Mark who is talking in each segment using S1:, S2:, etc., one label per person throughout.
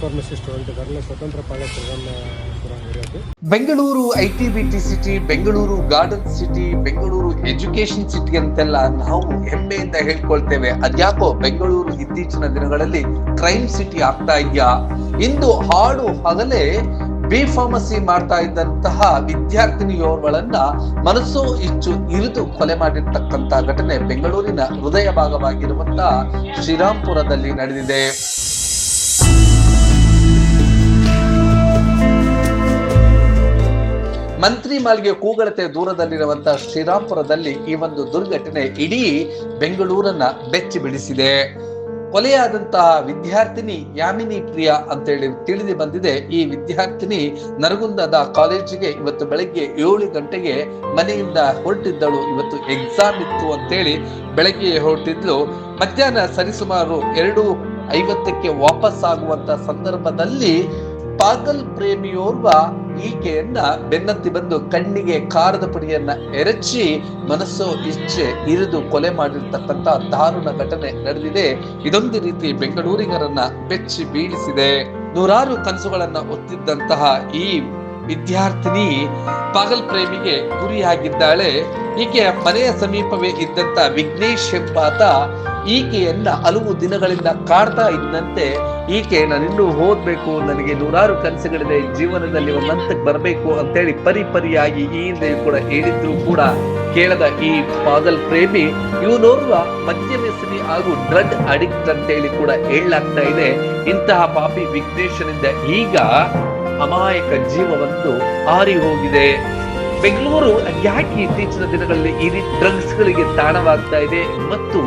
S1: Pharmacy student ಇದಾರಲ್ಲ ಸ್ವತಂತ್ರ ಪಾಳ್ಯ ಶ್ರೀರಾಮಪುರ ಏರಿಯಾದು.
S2: Bengaluru IT city, Bengaluru garden city, Bengaluru education city ಅಂತೆಲ್ಲ ನಾವು ಹೆಮ್ಮೆಯಿಂದ ಹೇಳ್ಕೊಳ್ತೇವೆ. ಅದ್ಯಾಕೋ ಬೆಂಗಳೂರು ಇತ್ತೀಚಿನ ದಿನಗಳಲ್ಲಿ ಕ್ರೈಮ್ ಸಿಟಿ ಆಗ್ತಾ ಇದೆಯಾ? ಇಂದು ಹಾಡು ಹಗಲೇ ಫಾರ್ಮಸಿ ಮಾಡ್ತಾ ಇದ್ದಂತಹ ವಿದ್ಯಾರ್ಥಿನಿಯೋರ್ಗಳನ್ನ ಮನಸ್ಸೋ ಇಚ್ಚು ಇರಿದು ಕೊಲೆ ಮಾಡಿರ್ತಕ್ಕಂತಹ ಘಟನೆ ಬೆಂಗಳೂರಿನ ಹೃದಯ ಭಾಗವಾಗಿರುವಂತಹ ಶ್ರೀರಾಂಪುರದಲ್ಲಿ ನಡೆದಿದೆ. ಮಂತ್ರಿ ಮಾಲ್ಗೆ ಕೂಗಳತೆ ದೂರದಲ್ಲಿರುವಂತಹ ಶ್ರೀರಾಂಪುರದಲ್ಲಿ ಈ ಒಂದು ದುರ್ಘಟನೆ ಇಡೀ ಬೆಂಗಳೂರನ್ನ ಬೆಚ್ಚಿ ಬಿಡಿಸಿದೆ. ಕೊಲೆಯಾದಂತಹ ವಿದ್ಯಾರ್ಥಿನಿ ಯಾಮಿನಿ ಪ್ರಿಯಾ ಅಂತೇಳಿ ತಿಳಿದು ಬಂದಿದೆ. ಈ ವಿದ್ಯಾರ್ಥಿನಿ ನರಗುಂದದ ಕಾಲೇಜಿಗೆ ಇವತ್ತು ಬೆಳಗ್ಗೆ 7 ಗಂಟೆಗೆ ಮನೆಯಿಂದ ಹೊರಟಿದ್ದಳು. ಇವತ್ತು ಎಕ್ಸಾಮ್ ಇತ್ತು ಅಂತೇಳಿ ಬೆಳಗ್ಗೆ ಹೊರಟಿದ್ಲು. ಮಧ್ಯಾಹ್ನ ಸರಿಸುಮಾರು 2:50ಕ್ಕೆ ವಾಪಸ್ ಆಗುವಂತ ಸಂದರ್ಭದಲ್ಲಿ ಪಾಗಲ್ ಪ್ರೇಮಿಯೋರ್ವ ಈಕೆಯನ್ನ ಬೆನ್ನತ್ತಿ ಬಂದು ಕಣ್ಣಿಗೆ ಕಾರದ ಪುಡಿಯನ್ನ ಎರಚಿ ಮನಸ್ಸೋ ಇಚ್ಛೆ ಇರಿದು ಕೊಲೆ ಮಾಡಿರ್ತಕ್ಕಂತ ದಾರುಣ ಘಟನೆ ನಡೆದಿದೆ. ಇದೊಂದು ರೀತಿ ಬೆಂಗಳೂರಿಗರನ್ನ ಬೆಚ್ಚಿ ಬೀಳಿಸಿದೆ. ನೂರಾರು ಕನಸುಗಳನ್ನ ಹೊತ್ತಿದ್ದಂತಹ ಈ ವಿದ್ಯಾರ್ಥಿನಿ ಪಾಗಲ್ ಪ್ರೇಮಿಗೆ ಗುರಿಯಾಗಿದ್ದಾಳೆ. ಈಕೆಯ ಮನೆಯ ಸಮೀಪವೇ ಇದ್ದಂತ ವಿಘ್ನೇಶ್ ಎಂಬಾತ ಈಕೆಯನ್ನ ಹಲವು ದಿನಗಳಿಂದ ಕಾಡ್ತಾ ಇದ್ದಂತೆ ಈಕೆ ನಾನಿನ್ನೂ ಓದ್ಬೇಕು, ನನಗೆ ನೂರಾರು ಕನಸುಗಳಿದೆ, ಜೀವನದಲ್ಲಿ ಒಂದು ಹಂತಕ್ಕೆ ಬರಬೇಕು ಅಂತೇಳಿ ಪರಿಯಾಗಿ ಈ ಹಿಂದೆ ಕೂಡ ಹೇಳಿದ್ರು ಕೂಡ ಕೇಳದ ಈ ಪಾಗಲ್ ಪ್ರೇಮಿ ಇವನೋರ್ವ ಮದ್ಯ ವ್ಯಸನಿ ಹಾಗೂ ಡ್ರಗ್ ಅಡಿಕ್ಟ್ ಅಂತೇಳಿ ಕೂಡ ಹೇಳಲಾಗ್ತಾ ಇದೆ. ಇಂತಹ ಪಾಪಿ ವಿಘ್ನೇಶನಿಂದ ಈಗ ಅಮಾಯಕ ಜೀವವನ್ನು ಹಾರಿ ಹೋಗಿದೆ. ಬೆಂಗಳೂರು ಯಾಕೆ ಇತ್ತೀಚಿನ ದಿನಗಳಲ್ಲಿ ಈ ರೀತಿ ಡ್ರಗ್ಸ್ ಗಳಿಗೆ ತಾಣವಾಗ್ತಾ ಇದೆ ಮತ್ತು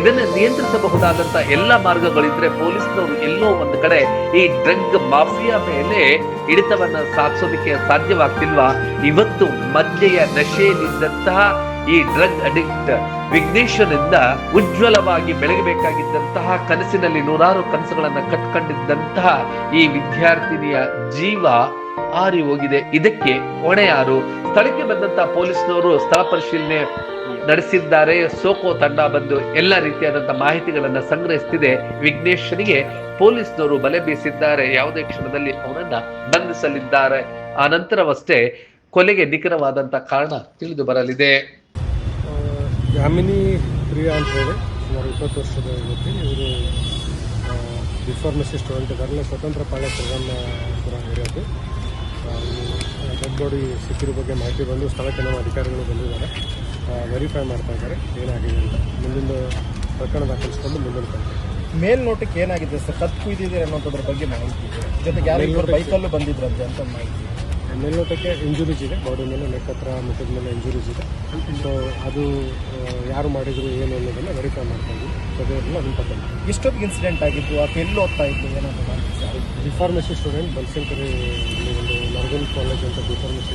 S2: ಇದನ್ನು ನಿಯಂತ್ರಿಸಬಹುದಾದಂತ ಎಲ್ಲ ಮಾರ್ಗಗಳಿದ್ರೆ ಪೊಲೀಸ್ನವರು ಎಲ್ಲೋ ಒಂದು ಕಡೆ ಈ ಡ್ರಗ್ ಮಾಫಿಯಾ ಮೇಲೆ ಹಿಡಿತವನ್ನ ಸಾಧಿಸೋದಕ್ಕೆ ಸಾಧ್ಯವಾಗ್ತಿಲ್ವಾ? ಇವತ್ತು ಮದ್ಯೆಯ ನಶೆಯಲ್ಲಿದ್ದಂತಹ ಈ ಡ್ರಗ್ ಅಡಿಕ್ಟ್ ವಿಘ್ನೇಶ್ವರನಿಂದ ಉಜ್ವಲವಾಗಿ ಬೆಳಗಬೇಕಾಗಿದ್ದಂತಹ ಕನಸಿನಲ್ಲಿ ನೂರಾರು ಕನಸುಗಳನ್ನ ಕಟ್ಕೊಂಡಿದ್ದಂತಹ ಈ ವಿದ್ಯಾರ್ಥಿನಿಯ ಜೀವ ಹಾರಿ ಹೋಗಿದೆ. ಇದಕ್ಕೆ ಹೊಣೆ ಯಾರು? ಸ್ಥಳಕ್ಕೆ ಬಂದಂತಹ ಪೊಲೀಸ್ನವರು ಸ್ಥಳ ಪರಿಶೀಲನೆ ನಡೆಸಿದ್ದಾರೆ. ಸೋಕೋ ತಂಡ ಬಂದು ಎಲ್ಲ ರೀತಿಯಾದಂತಹ ಮಾಹಿತಿಗಳನ್ನ ಸಂಗ್ರಹಿಸುತ್ತಿದೆ. ವಿಘ್ನೇಶ್ವರಿಗೆ ಪೊಲೀಸ್ನವರು ಬಲೆ ಬೀಸಿದ್ದಾರೆ. ಯಾವುದೇ ಕ್ಷಣದಲ್ಲಿ ಅವನನ್ನ ಬಂಧಿಸಲಿದ್ದಾರೆ. ಆ ನಂತರವಷ್ಟೇ ಕೊಲೆಗೆ ನಿಖರವಾದಂತಹ ಕಾರಣ ತಿಳಿದು ಬರಲಿದೆ.
S1: ಯಾಮಿನಿ ಪ್ರಿಯಾ ಅಂತ ಹೇಳಿ ಸುಮಾರು 20 ವರ್ಷದ ವ್ಯಕ್ತಿ. ಇವರು ಫಾರ್ಮಸಿ ಸ್ಟೂಡೆಂಟ್ ಇದಾರಲ್ಲ ಸ್ವತಂತ್ರ ಪಾಳ್ಯ ಶ್ರೀರಾಮಪುರ ಏರಿಯಾದು. ಡೆಡ್ ಬಾಡಿ ಸಿಕ್ಕಿರೋ ಬಗ್ಗೆ ಮಾಹಿತಿ ಬಂದು ಸ್ಥಳಕ್ಕೆ ನಮ್ಮ ಅಧಿಕಾರಿಗಳು ಬಂದಿದ್ದಾರೆ. ವೆರಿಫೈ ಮಾಡ್ತಾ ಇದ್ದಾರೆ ಏನಾಗಿದೆ ಅಂತ. ಮುಂದಿನ ಪ್ರಕರಣ ದಾಖಲಿಸಿಕೊಂಡು ಮುಂದಿನ ಕ್ರಮ.
S3: ಮೇಲ್ನೋಟಕ್ಕೆ ಏನಾಗಿದೆ ಸರ್? ಕತ್ತು ಕುಯ್ದಿದೆ ಅನ್ನೋದ್ರ ಬಗ್ಗೆ ಮಾಹಿತಿ ಇದೆ. ಜೊತೆಗೆ ಯಾರು ಬೈಕಲ್ಲೂ ಬಂದಿದ್ರಂತೆ ಅಂತ ಮಾಹಿತಿ.
S1: ಮೇಲ್ನೋಟಕ್ಕೆ ಇಂಜುರೀಸ್ ಇದೆ, ಬಾಡಿ ಮೇಲೆ ನೆಕ್ ಹತ್ರ ಮುಖದ ಮೇಲೆ ಇಂಜುರೀಸ್ ಇದೆ. ಸೊ ಅದು ಯಾರು ಮಾಡಿದ್ರು ಏನು ಅನ್ನೋದನ್ನು ವೆರಿಫೈ ಮಾಡ್ತಾ ಇದ್ವಿ. ಸದ್ಯದಲ್ಲ ಅದನ್ನು ತಗೊಂಡು
S3: ಇಷ್ಟೊತ್ತಿಗೆ ಇನ್ಸಿಡೆಂಟ್ ಆಗಿತ್ತು. ಆ ಎಲ್ಲಿ ಓದ್ತಾ ಇತ್ತು ಏನಾದ್ರು
S1: ಫಾರ್ಮಸಿ ಸ್ಟೂಡೆಂಟ್ ಬನಶಂಕರಿ ಒಂದು ನರಗುಂದ ಕಾಲೇಜ್ ಅಂತ ಫಾರ್ಮಸಿ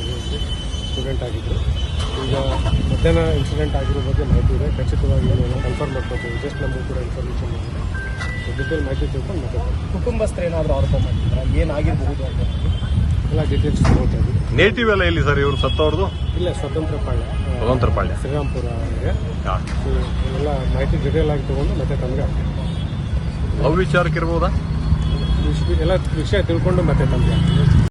S1: ಸ್ಟೂಡೆಂಟ್ ಆಗಿದ್ದರು. ಈಗ ಮಧ್ಯಾಹ್ನ ಇನ್ಸಿಡೆಂಟ್ ಆಗಿರೋ ಬಗ್ಗೆ ಮಾಹಿತಿ ಇದೆ. ಖಚಿತವಾಗಿ ಕನ್ಫರ್ಮ್ ಮಾಡ್ಕೊಳ್ತೀವಿ. ಜಸ್ಟ್ ನಮಗೂ ಕೂಡ ಇನ್ಫಾರ್ಮೇಷನ್ ಇದೆ. ಡೀಟೇಲ್ ಮಾಹಿತಿ ತಿಳ್ಕೊಂಡು ಮಾತಾಡ್ತೀವಿ.
S3: ಕುಟುಂಬಸ್ಥರು ಏನಾದರೂ ಆರೋಪ ಮಾಡಿದ್ರೆ ಏನಾಗಿರ್ಬಹುದು ಅಂತ
S1: ಎಲ್ಲ ಡೀಟೇಲ್ಸ್ ತಗೋತಾ ಇದ್ದೀವಿ.
S4: ನೇಟಿವ್ ಎಲ್ಲ ಎಲ್ಲಿ ಸರ್ ಇವರು ಸತ್ತವ್ರದ್ದು?
S1: ಇಲ್ಲ, ಸ್ವತಂತ್ರ ಪಾಳ್ಯ ಶ್ರೀರಾಂಪುರ ಇದೆ. ಎಲ್ಲ ಮಾಹಿತಿ ಡೀಟೇಲ್ ಆಗಿ ತಗೊಂಡು ಮತ್ತೆ ತಮಗೆ
S4: ಅವಿಚಾರಕ್ಕೆ ಇರ್ಬೋದಾ?
S1: ಎಲ್ಲ ವಿಷಯ ತಿಳ್ಕೊಂಡು ಮತ್ತೆ ತಮಗೆ